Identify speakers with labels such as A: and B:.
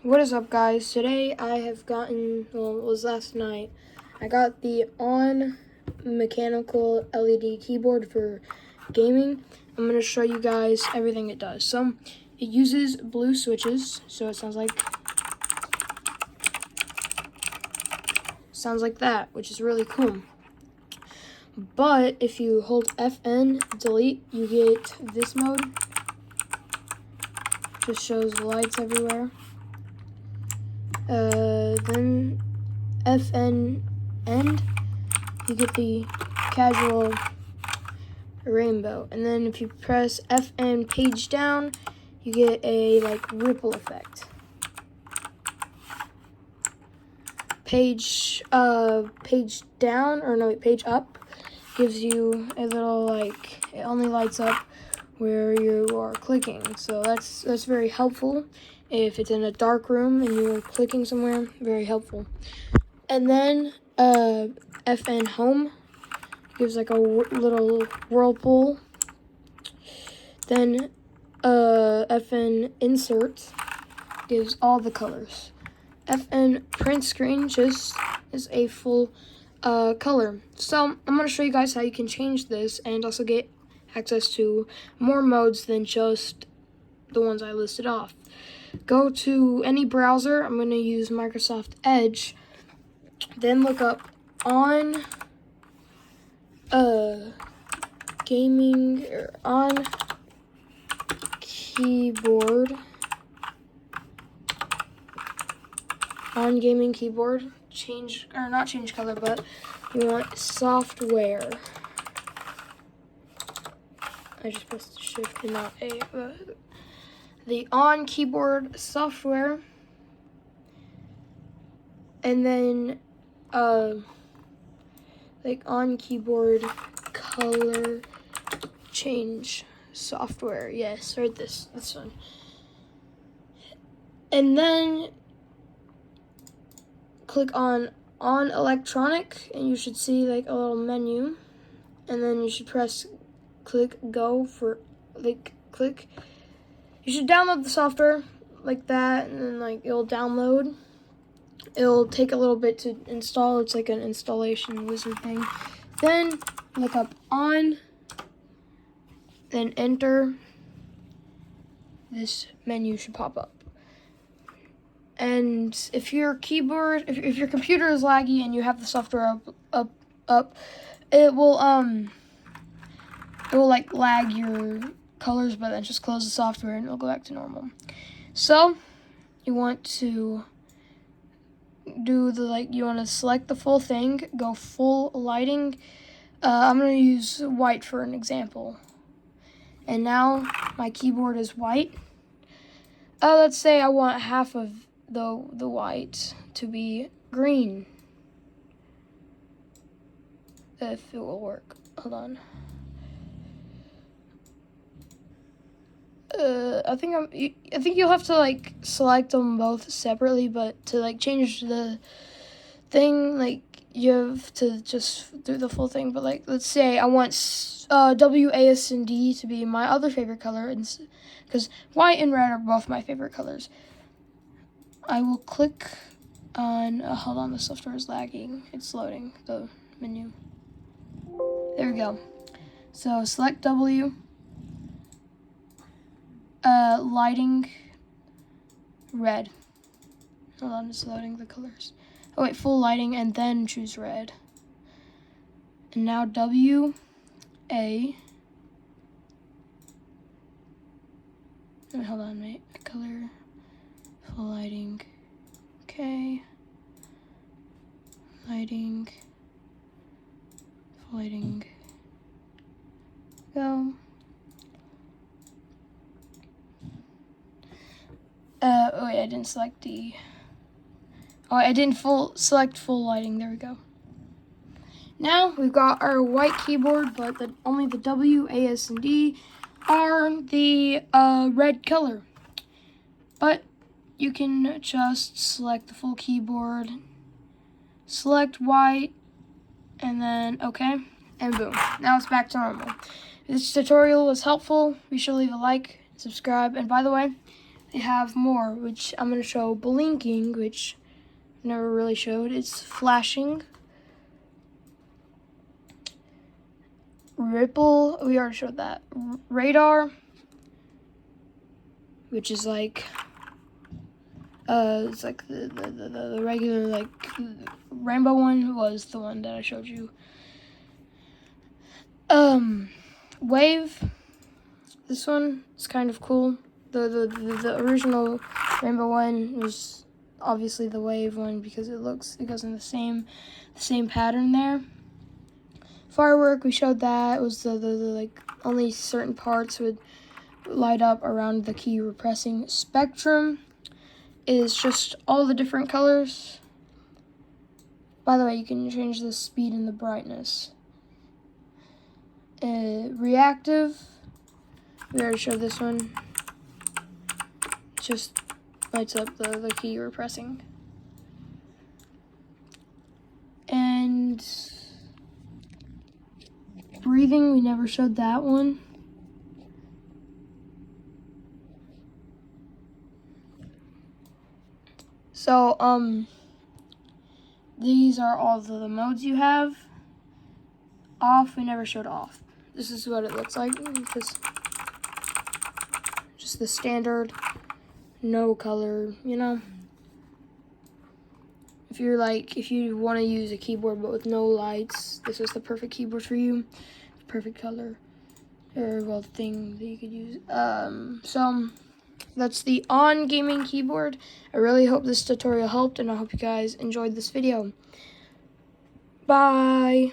A: What is up, guys? Today I have gotten, well, it was last night, I got the On mechanical LED keyboard for gaming. I'm going to show you guys everything it does. So it uses blue switches, so it sounds like that, which is really cool. But if you hold FN delete, you get this mode. Just shows lights everywhere. Then FN end, you get the casual rainbow. And then if you press FN page down, you get a ripple effect. Page down, or no, page up gives you a little it only lights up where you are clicking. So that's very helpful. If it's in a dark room and you're clicking somewhere, very helpful. And then FN home gives like a little whirlpool. Then FN insert gives all the colors. FN print screen just is a full color. So I'm going to show you guys how you can change this and also get access to more modes than just the ones I listed off. Go to any browser. I'm going to use Microsoft Edge. Then look up On gaming or On keyboard. On gaming keyboard. Not change color, but you want software. I just pressed shift and not A. The On keyboard software, and then On keyboard color change software. Yes, right, this one. And then click on electronic, and you should see a little menu, and then you should click go for click. You should download the software like that, and then it'll download. It'll take a little bit to install. It's like an installation wizard thing. Then look up On, then enter. This menu should pop up. And if your keyboard, if your computer is laggy and you have the software up, it will lag your colors, but then just close the software and it'll go back to normal. So you want to do you want to select the full thing, go full lighting. I'm going to use white for an example. And now my keyboard is white. Let's say I want half of the white to be green. If it will work. Hold on. I think you'll have to select them both separately, but to change the thing, you have to just do the full thing. But let's say I want WASD to be my other favorite color, because white and red are both my favorite colors. I will click on, hold on, the software is lagging. It's loading the menu. There we go. So select W. Lighting red. Hold on, it's loading the colors. Oh wait, full lighting, and then choose red. And now W, A. Hold on, wait. Color, full lighting. Okay. Lighting. Full lighting. Go. Oh wait, I didn't select the. Oh, I didn't select full lighting. There we go. Now we've got our white keyboard, but only the W, A, S, and D are the red color. But you can just select the full keyboard, select white, and then OK, and boom. Now it's back to normal. If this tutorial was helpful, be sure to leave a like, subscribe, and by the way, they have more, which I'm going to show. Blinking, which I never really showed. It's flashing. Ripple, we already showed that. Radar, which is like, it's like the regular, like, rainbow one was the one that I showed you. Wave, this one is kind of cool. The original rainbow one was obviously the wave one because it goes in the same pattern there. Firework, we showed that. It was the like only certain parts would light up around the key you were pressing. Spectrum is just all the different colors. By the way, you can change the speed and the brightness. Reactive, we already showed this one. Just lights up the key you were pressing. And breathing, we never showed that one. So, these are all the modes you have. Off, we never showed off. This is what it looks like. Just the standard, no color, you know. If you want to use a keyboard but with no lights, this is the perfect keyboard for you. Perfect color, or well, thing that you could use. So that's the On Gaming keyboard. I really hope this tutorial helped, and I hope you guys enjoyed this video. Bye.